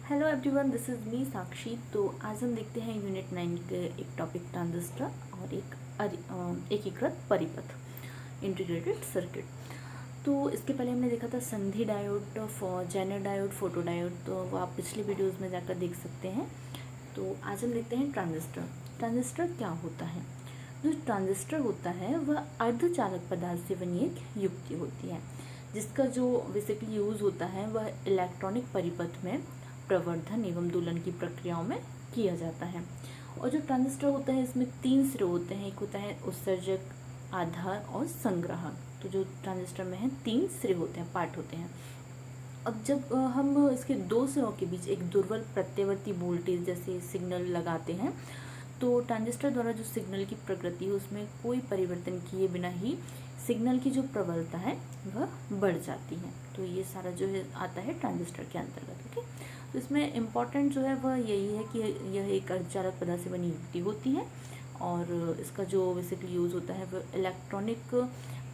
Hello everyone, this is me Sakshi. तो आज हम देखते हैं यूनिट 9 के एक टॉपिक ट्रांजिस्टर और एक एकीकृत परिपथ इंटीग्रेटेड सर्किट। तो इसके पहले हमने देखा था संधि diode, Zener diode, photo diode, तो वो आप पिछले वीडियोस में जाकर देख सकते हैं। तो आज हम देखते हैं ट्रांजिस्टर। ट्रांजिस्टर क्या होता है? जो ट्रांजिस्टर होता है वह अर्धचालक पदार्थ से बनी एक युक्ति होती है, जिसका जो बेसिकली यूज़ होता है वह इलेक्ट्रॉनिक परिपथ में प्रवर्धन एवं दोलन की प्रक्रियाओं में किया जाता है। और जो ट्रांजिस्टर होता है इसमें 3 सिरे होते हैं। एक होता है उत्सर्जक, आधार और संग्राहक। तो जो ट्रांजिस्टर में है 3 सिरे होते हैं, पार्ट होते हैं। अब जब हम इसके 2 सिरों के बीच एक दुर्बल प्रत्यावर्ती वोल्टेज जैसे सिग्नल लगाते हैं तो ट्रांजिस्टर द्वारा जो सिग्नल की प्रकृति है उसमें कोई परिवर्तन किए बिना ही सिग्नल की जो प्रबलता है वह बढ़ जाती है। तो ये सारा जो है आता है ट्रांजिस्टर के अंतर्गत। ओके, तो इसमें इम्पॉर्टेंट जो है वह यही है कि यह एक अर्धचालक पदार्थ से बनी युक्ति होती है और इसका जो बेसिकली यूज़ होता है वह इलेक्ट्रॉनिक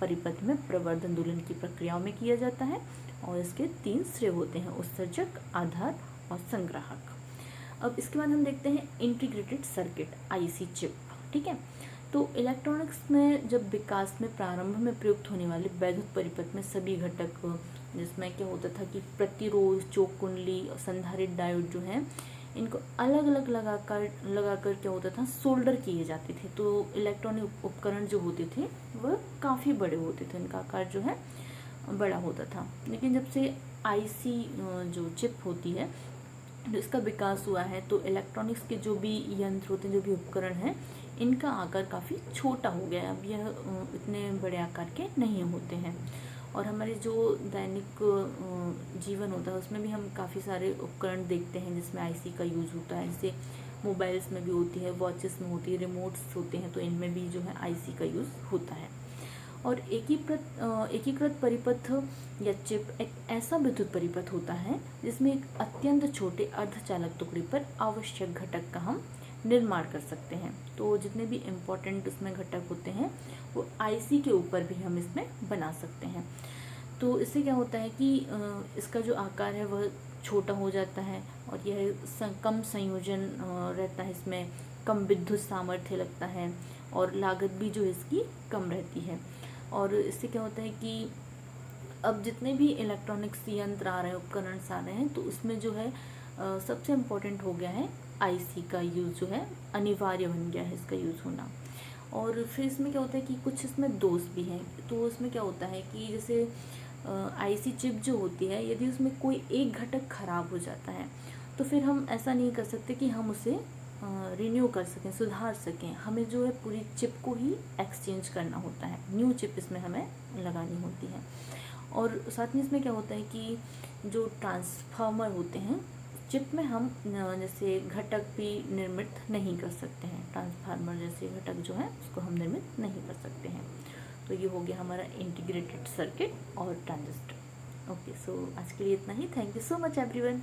परिपथ में प्रवर्धन दोलन की प्रक्रियाओं में किया जाता है। और इसके 3 सिरे होते हैं, उत्सर्जक, आधार और संग्राहक। अब इसके बाद हम देखते हैं इंटीग्रेटेड सर्किट, आईसी चिप। ठीक है, तो इलेक्ट्रॉनिक्स में जब विकास में प्रारंभ में प्रयुक्त होने वाले वैद्युत परिपथ में सभी घटक, जिसमें क्या होता था कि प्रतिरोध, चोक कुंडली और संधारित्र डायोड जो है इनको अलग अलग लगाकर क्या होता था, सोल्डर किए जाते थे। तो इलेक्ट्रॉनिक उपकरण जो होते थे वह काफ़ी बड़े होते थे, इनका आकार जो है बड़ा होता था। लेकिन जब से आईसी जो चिप होती है तो इसका विकास हुआ है तो इलेक्ट्रॉनिक्स के जो भी यंत्र होते हैं, जो भी उपकरण हैं, इनका आकार काफ़ी छोटा हो गया है। अब यह इतने बड़े आकार के नहीं होते हैं। और हमारे जो दैनिक जीवन होता है उसमें भी हम काफ़ी सारे उपकरण देखते हैं जिसमें आईसी का यूज़ होता है। जैसे मोबाइल्स में भी होती है, वॉचेस में होती है, रिमोट्स होते हैं, तो इनमें भी जो है आईसी का यूज़ होता है। और एकीकृत परिपथ या चिप एक ऐसा विद्युत परिपथ होता है जिसमें एक अत्यंत छोटे अर्धचालक टुकड़े पर आवश्यक घटक का हम निर्माण कर सकते हैं। तो जितने भी इम्पोर्टेंट उसमें घटक होते हैं वो आईसी के ऊपर भी हम इसमें बना सकते हैं। तो इससे क्या होता है कि इसका जो आकार है वह छोटा हो जाता है और यह कम संयोजन रहता है, इसमें कम विद्युत सामर्थ्य लगता है और लागत भी जो इसकी कम रहती है। और इससे क्या होता है कि अब जितने भी इलेक्ट्रॉनिक्स यंत्र आ रहे हैं, उपकरण आ रहे हैं, तो उसमें जो है सबसे इम्पोर्टेंट हो गया है आईसी का यूज़, जो है अनिवार्य बन गया है इसका यूज़ होना। और फिर इसमें क्या होता है कि कुछ इसमें दोष भी हैं। तो इसमें क्या होता है कि जैसे आईसी चिप जो होती है, यदि उसमें कोई एक घटक खराब हो जाता है तो फिर हम ऐसा नहीं कर सकते कि हम उसे रिन्यू कर सकें, सुधार सकें। हमें जो है पूरी चिप को ही एक्सचेंज करना होता है, न्यू चिप इसमें हमें लगानी होती है। और साथ में इसमें क्या होता है कि जो ट्रांसफार्मर होते हैं चिप में, हम जैसे घटक भी निर्मित नहीं कर सकते हैं। ट्रांसफार्मर जैसे घटक जो है उसको हम निर्मित नहीं कर सकते हैं। तो ये हो गया हमारा इंटीग्रेटेड सर्किट और ट्रांजिस्टर। ओके, सो आज के लिए इतना ही। Thank you so much everyone.